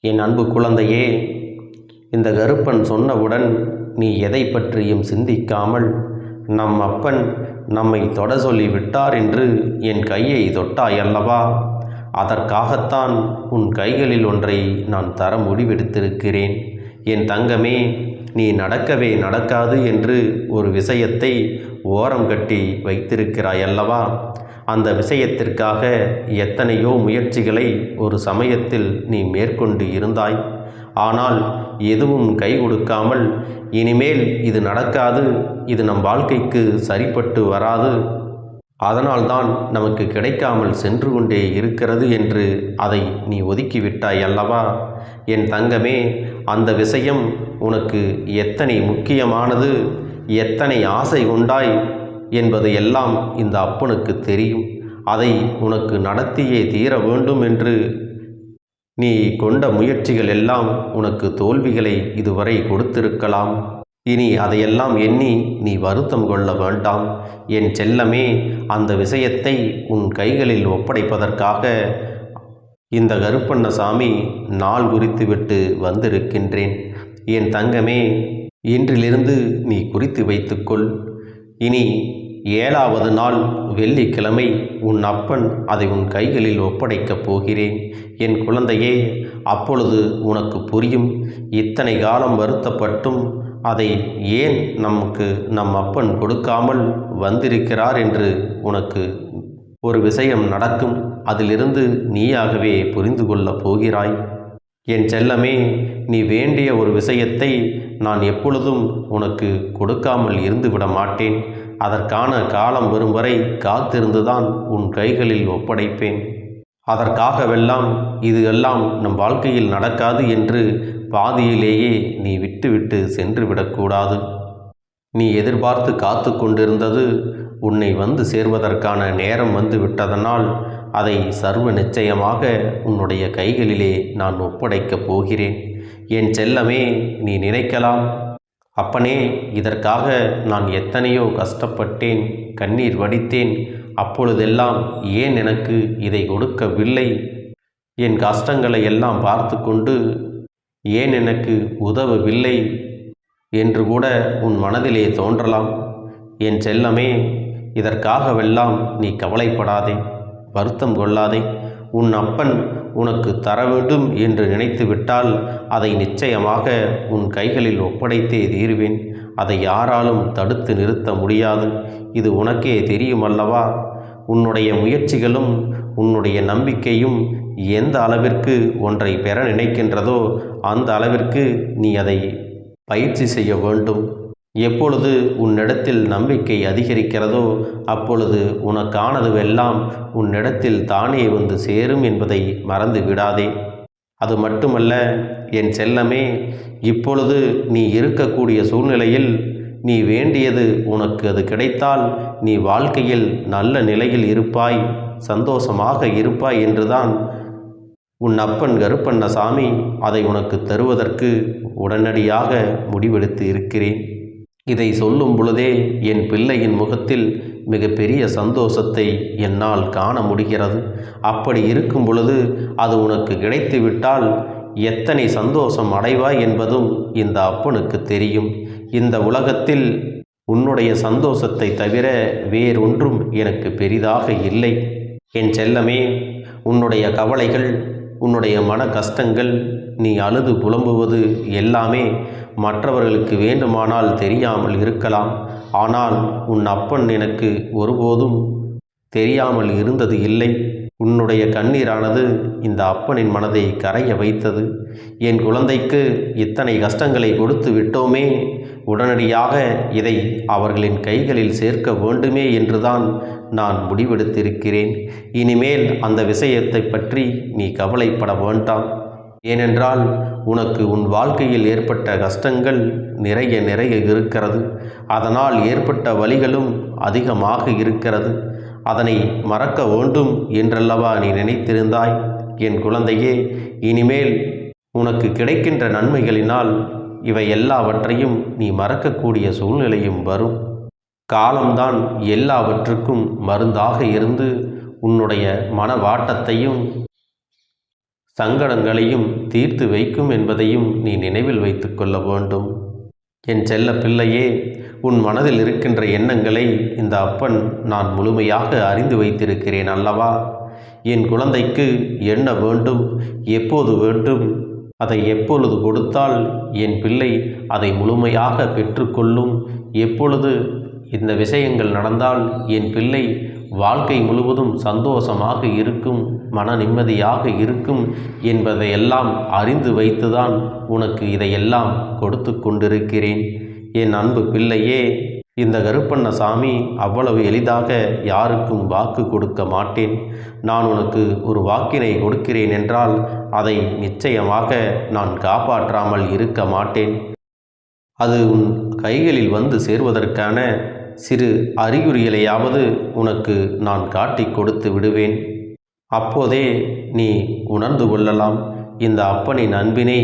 என் அன்பு குழந்தையே, இந்த கருப்பன் சொன்னவுடன் நீ எதை பற்றியும் சிந்திக்காமல் நம் அப்பன் நம்மை தொட சொல்லி விட்டார் என்று என் கையை தொட்டாய் அல்லவா? அதற்காகத்தான் உன் கைகளில் ஒன்றை நான் தர முடிவெடுத்திருக்கிறேன். என் தங்கமே, நீ நடக்கவே நடக்காது என்று ஒரு விஷயத்தை ஓரம் கட்டி வைத்திருக்கிறாய் அல்லவா? அந்த விஷயத்திற்காக எத்தனையோ முயற்சிகளை ஒரு சமயத்தில் நீ மேற்கொண்டு இருந்தாய். ஆனால் எதுவும் கை கொடுக்காமல் இனிமேல் இது நடக்காது, இது நம் வாழ்க்கைக்கு சரிப்பட்டு வராது, அதனால்தான் நமக்கு கிடைக்காமல் சென்று கொண்டே இருக்கிறது என்று அதை நீ ஒதுக்கிவிட்டாய் அல்லவா? என் தங்கமே, அந்த விஷயம் உனக்கு எத்தனை முக்கியமானது, எத்தனை ஆசை கொண்டாய் என்பது எல்லாம் இந்த அப்பனுக்கு தெரியும். அதை உனக்கு நடத்தியே தீர வேண்டும் என்று நீ கொண்ட முயற்சிகள் எல்லாம் உனக்கு தோல்விகளை இதுவரை கொடுத்திருக்கலாம். இனி அதையெல்லாம் எண்ணி நீ வருத்தம் கொள்ள வேண்டாம். என் செல்லமே, அந்த விஷயத்தை உன் கைகளில் ஒப்படைப்பதற்காக இந்த கருப்பண்ணசாமி நாள் குறித்துவிட்டு வந்திருக்கின்றேன். என் தங்கமே, இன்றிலிருந்து நீ குறித்து வைத்துக்கொள். இனி 7வது நாள் வெள்ளிக்கிழமை உன் அப்பன் அதை உன் கைகளில் ஒப்படைக்கப் போகிறேன். என் குழந்தையே, அப்பொழுது உனக்கு புரியும், இத்தனை காலம் வருத்தப்பட்டும் அதை ஏன் நமக்கு நம் அப்பன் கொடுக்காமல் வந்திருக்கிறார் என்று உனக்கு ஒரு விஷயம் நடக்கும். அதிலிருந்து நீயாகவே புரிந்து கொள்ளப் போகிறாய். என் செல்லமே, நீ வேண்டிய ஒரு விஷயத்தை நான் எப்பொழுதும் உனக்கு கொடுக்காமல் இருந்துவிட மாட்டேன். அதற்கான காலம் வரும் வரை காத்திருந்துதான் உன் கைகளில் ஒப்படைப்பேன். அதற்காகவெல்லாம் இது எல்லாம் நம் வாழ்க்கையில் நடக்காது என்று பாதியிலேயே நீ விட்டுவிட்டு சென்று விடக்கூடாது. நீ எதிர்பார்த்து காத்து கொண்டிருந்தது உன்னை வந்து சேர்வதற்கான நேரம் வந்து விட்டதனால் அதை சர்வ நிச்சயமாக உன்னுடைய கைகளிலே நான் ஒப்படைக்கப் போகிறேன். என் செல்லமே, நீ நினைக்கலாம், அப்பனே, இதற்காக நான் எத்தனையோ கஷ்டப்பட்டேன், கண்ணீர் வடித்தேன், அப்பொழுதெல்லாம் ஏன் எனக்கு இதை கொடுக்கவில்லை? என் கஷ்டங்களை எல்லாம் பார்த்து கொண்டு ஏன் எனக்கு உதவவில்லை என்று கூட உன் மனதிலே தோன்றலாம். என் செல்லமே, இதற்காகவெல்லாம் நீ கவலைப்படாதே, வருத்தம் கொள்ளாதே. உன் அப்பன் உனக்கு தர வேண்டும் என்று நினைத்து விட்டால் அதை நிச்சயமாக உன் கைகளில் ஒப்படைத்தே தீருவேன். அதை யாராலும் தடுத்து நிறுத்த முடியாது. இது உனக்கே தெரியுமல்லவா? உன்னுடைய முயற்சிகளும் உன்னுடைய நம்பிக்கையும் எந்த அளவிற்கு ஒன்றை பெற நினைக்கின்றதோ அந்த அளவிற்கு நீ அதை பயிற்சி செய்ய வேண்டும். எப்பொழுது உன்னிடத்தில் நம்பிக்கை அதிகரிக்கிறதோ அப்பொழுது உனக்கானதுவெல்லாம் உன்னிடத்தில் தானே வந்து சேரும் என்பதை மறந்து விடாதே. அது மட்டுமல்ல என் செல்லமே, இப்பொழுது நீ இருக்கக்கூடிய சூழ்நிலையில் நீ வேண்டியது உனக்கு அது கிடைத்தால் நீ வாழ்க்கையில் நல்ல நிலையில் இருப்பாய், சந்தோஷமாக இருப்பாய் என்றுதான் உன் அப்பன் கருப்பண்ணசாமி அதை உனக்கு தருவதற்கு உடனடியாக முடிவெடுத்து இருக்கிறேன். இதை சொல்லும் பொழுதே என் பிள்ளையின் முகத்தில் மிகப்பெரிய சந்தோஷத்தை என்னால் காண முடிகிறது. அப்படி இருக்கும் பொழுது அது உனக்கு கிடைத்துவிட்டால் எத்தனை சந்தோஷம் அடைவாய் என்பதும் இந்த அப்பனுக்கு தெரியும். இந்த உலகத்தில் உன்னுடைய சந்தோஷத்தை தவிர வேறொன்றும் எனக்கு பெரிதாக இல்லை. என் செல்லமே, உன்னுடைய கவலைகள், உன்னுடைய மன கஷ்டங்கள், நீ அழுது புலம்புவது எல்லாமே மற்றவர்களுக்கு வேண்டுமானால் தெரியாமல் இருக்கலாம். ஆனால் உன் அப்பன் எனக்கு ஒருபோதும் தெரியாமல் இருந்தது இல்லை. உன்னுடைய கண்ணீரானது இந்த அப்பனின் மனதை கரைய வைத்தது. என் குழந்தைக்கு இத்தனை கஷ்டங்களை கொடுத்து விட்டோமே, உடனடியாக இதை அவர்களின் கைகளில் சேர்க்க வேண்டுமே என்றுதான் நான் முடிவெடுத்திருக்கிறேன். இனிமேல் அந்த விஷயத்தை பற்றி நீ கவலைப்பட வேண்டாம். ஏனென்றால் உனக்கு உன் வாழ்க்கையில் ஏற்பட்ட கஷ்டங்கள் நிறைய இருக்கிறது. அதனால் ஏற்பட்ட வலிகளும் அதிகமாக இருக்கிறது. அதனை மறக்க வேண்டும் என்றல்லவா நீ நினைத்திருந்தாய்? என் குழந்தையே, இனிமேல் உனக்கு கிடைக்கின்ற நன்மைகளினால் இவை எல்லாவற்றையும் நீ மறக்கக்கூடிய சூழ்நிலையும் வரும். காலம்தான் எல்லாவற்றுக்கும் மருந்தாக இருந்து உன்னுடைய மன வாட்டத்தையும் சங்கடங்களையும் தீர்த்து வைக்கும் என்பதையும் நீ நினைவில் வைத்து கொள்ள வேண்டும். என் செல்ல பிள்ளையே, உன் மனதில் இருக்கின்ற எண்ணங்களை இந்த அப்பன் நான் முழுமையாக அறிந்து வைத்திருக்கிறேன் அல்லவா? என் குழந்தைக்கு என்ன வேண்டும், எப்போது வேண்டும், அதை எப்பொழுது கொடுத்தால் என் பிள்ளை அதை முழுமையாக பெற்றுக்கொள்ளும், எப்பொழுது இந்த விஷயங்கள் நடந்தால் என் பிள்ளை வாழ்க்கை முழுவதும் சந்தோஷமாக இருக்கும், மன நிம்மதியாக இருக்கும் என்பதையெல்லாம் அறிந்து வைத்துதான் உனக்கு இதையெல்லாம் கொடுத்து கொண்டிருக்கிறேன். என் அன்பு பிள்ளையே, இந்த கருப்பண்ணசாமி அவ்வளவு எளிதாக யாருக்கும் வாக்கு கொடுக்க மாட்டேன். நான் உனக்கு ஒரு வாக்கினை கொடுக்கிறேன் என்றால் அதை நிச்சயமாக நான் காப்பாற்றாமல் இருக்க மாட்டேன். அது உன் கைகளில் வந்து சேர்வதற்கான சிறு அறிகுறிகளையாவது உனக்கு நான் காட்டி கொடுத்து விடுவேன். அப்போதே நீ உணர்ந்து கொள்ளலாம் இந்த அப்பனின் அன்பினை,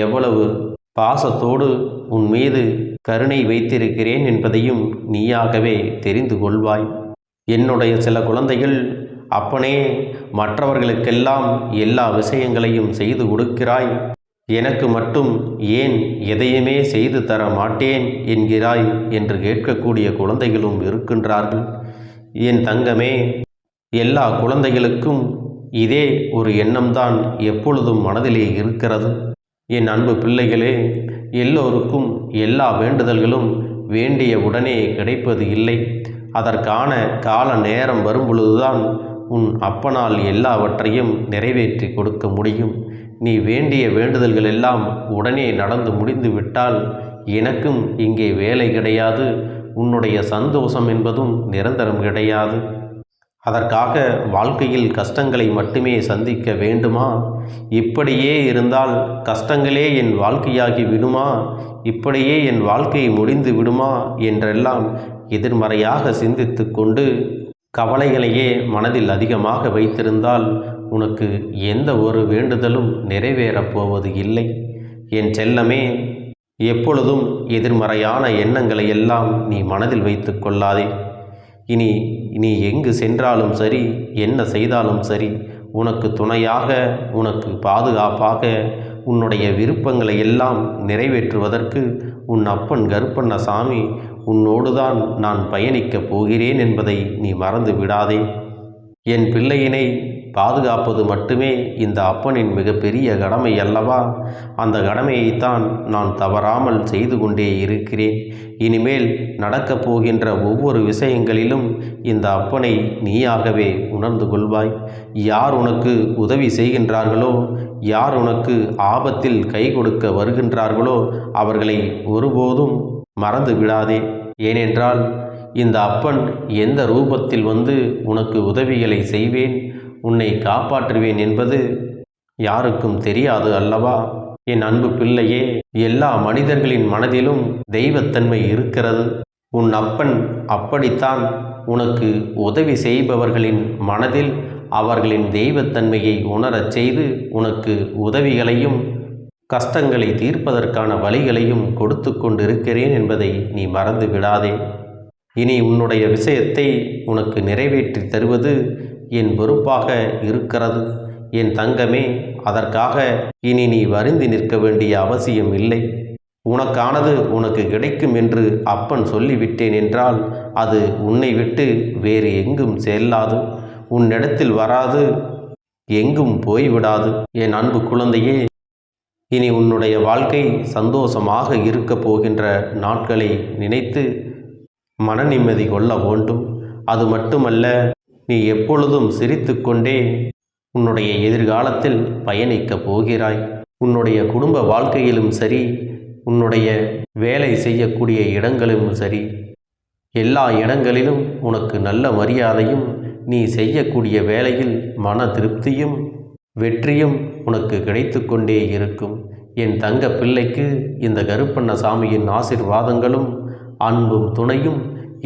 எவ்வளவு பாசத்தோடு உன் மீது கருணை வைத்திருக்கிறேன் என்பதையும் நீயாகவே தெரிந்து கொள்வாய். என்னுடைய சில குழந்தைகள், அப்பனே, மற்றவர்களுக்கெல்லாம் எல்லா விஷயங்களையும் செய்து கொடுக்கிறாய், எனக்கு மட்டும் ஏன் எதையுமே செய்து தர மாட்டேன் என்கிறாய் என்று கேட்கக்கூடிய குழந்தைகளும் இருக்கின்றார்கள். என் தங்கமே, எல்லா குழந்தைகளுக்கும் இதே ஒரு எண்ணம்தான் எப்பொழுதும் மனதிலே இருக்கிறது. என் அன்பு பிள்ளைகளே, எல்லோருக்கும் எல்லா வேண்டுதல்களும் வேண்டிய உடனே கிடைப்பது இல்லை. அதற்கான கால நேரம் வரும் பொழுதுதான் உன் அப்பனால் எல்லாவற்றையும் நிறைவேற்றி கொடுக்க முடியும். நீ வேண்டிய வேண்டுதல்கள் எல்லாம் உடனே நடந்து முடிந்து விட்டால் எனக்கும் இங்கே வேலை கிடையாது, உன்னுடைய சந்தோஷம் என்பதும் நிரந்தரம் கிடையாது. அதற்காக வாழ்க்கையில் கஷ்டங்களை மட்டுமே சந்திக்க வேண்டுமா? இப்படியே இருந்தால் கஷ்டங்களே என் வாழ்க்கையாகி விடுமா? இப்படியே என் வாழ்க்கை முடிந்து விடுமா என்றெல்லாம் எதிர்மறையாக சிந்தித்து கொண்டு கவலைகளையே மனதில் அதிகமாக வைத்திருந்தால் உனக்கு எந்த ஒரு வேண்டுதலும் நிறைவேறப் போவது இல்லை. என் செல்லமே, எப்பொழுதும் எதிர்மறையான எண்ணங்களை எல்லாம் நீ மனதில் வைத்து கொள்ளாதே. இனி நீ எங்கு சென்றாலும் சரி, என்ன செய்தாலும் சரி, உனக்கு துணையாக, உனக்கு பாதுகாப்பாக, உன்னுடைய விருப்பங்களை எல்லாம் நிறைவேற்றுவதற்கு உன் அப்பன் கருப்பண்ணசாமி உன்னோடுதான் நான் பயணிக்கப் போகிறேன் என்பதை நீ மறந்து விடாதே. என் பிள்ளையினை பாதுகாப்பது மட்டுமே இந்த அப்பனின் மிகப்பெரிய கடமை அல்லவா? அந்த கடமையைத்தான் நான் தவறாமல் செய்து கொண்டே இருக்கிறேன். இனிமேல் நடக்கப் போகின்ற ஒவ்வொரு விஷயங்களிலும் இந்த அப்பனை நீயாகவே உணர்ந்து கொள்வாய். யார் உனக்கு உதவி செய்கின்றார்களோ, யார் உனக்கு ஆபத்தில் கை கொடுக்க வருகின்றார்களோ அவர்களை ஒருபோதும் மறந்து விடாதே. ஏனென்றால் இந்த அப்பன் எந்த ரூபத்தில் வந்து உனக்கு உதவிகளை செய்வேன், உன்னை காப்பாற்றுவேன் என்பது யாருக்கும் தெரியாது அல்லவா? என் அன்பு பிள்ளையே, எல்லா மனிதர்களின் மனதிலும் தெய்வத்தன்மை இருக்கிறது. உன் அப்பன் அப்படித்தான் உனக்கு உதவி செய்பவர்களின் மனதில் அவர்களின் தெய்வத்தன்மையை உணரச் செய்து உனக்கு உதவிகளையும் கஷ்டங்களை தீர்ப்பதற்கான வழிகளையும் கொடுத்து கொண்டிருக்கிறேன் என்பதை நீ மறந்து விடாதே. இனி உன்னுடைய விஷயத்தை உனக்கு நிறைவேற்றி தருவது என் பொறுப்பாக இருக்கிறது. என் தங்கமே, அதற்காக இனி நீ வருந்தி நிற்க வேண்டிய அவசியம் இல்லை. உனக்கானது உனக்கு கிடைக்கும் என்று அப்பன் சொல்லிவிட்டேன் என்றால் அது உன்னை விட்டு வேறு எங்கும் செல்லாது, உன்னிடத்தில் வராது, எங்கும் போய்விடாது. என் அன்பு குழந்தையே, இனி உன்னுடைய வாழ்க்கை சந்தோஷமாக இருக்கப் போகின்ற நாட்களை நினைத்து மன நிம்மதி கொள்ள வேண்டும். அது மட்டுமல்ல, நீ எப்பொழுதும் சிரித்து கொண்டே உன்னுடைய எதிர்காலத்தில் பயணிக்கப் போகிறாய். உன்னுடைய குடும்ப வாழ்க்கையிலும் சரி, உன்னுடைய வேலை செய்யக்கூடிய இடங்களிலும் சரி, எல்லா இடங்களிலும் உனக்கு நல்ல மரியாதையும், நீ செய்யக்கூடிய வேலையில் மன திருப்தியும் வெற்றியும் உனக்கு கிடைத்து கொண்டே இருக்கும். என் தங்க பிள்ளைக்கு இந்த கருப்பண்ணசாமியின் ஆசீர்வாதங்களும் அன்பும் துணையும்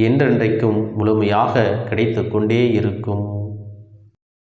என்றென்றைக்கும் முழுமையாக கிடைத்து கொண்டே இருக்கும்.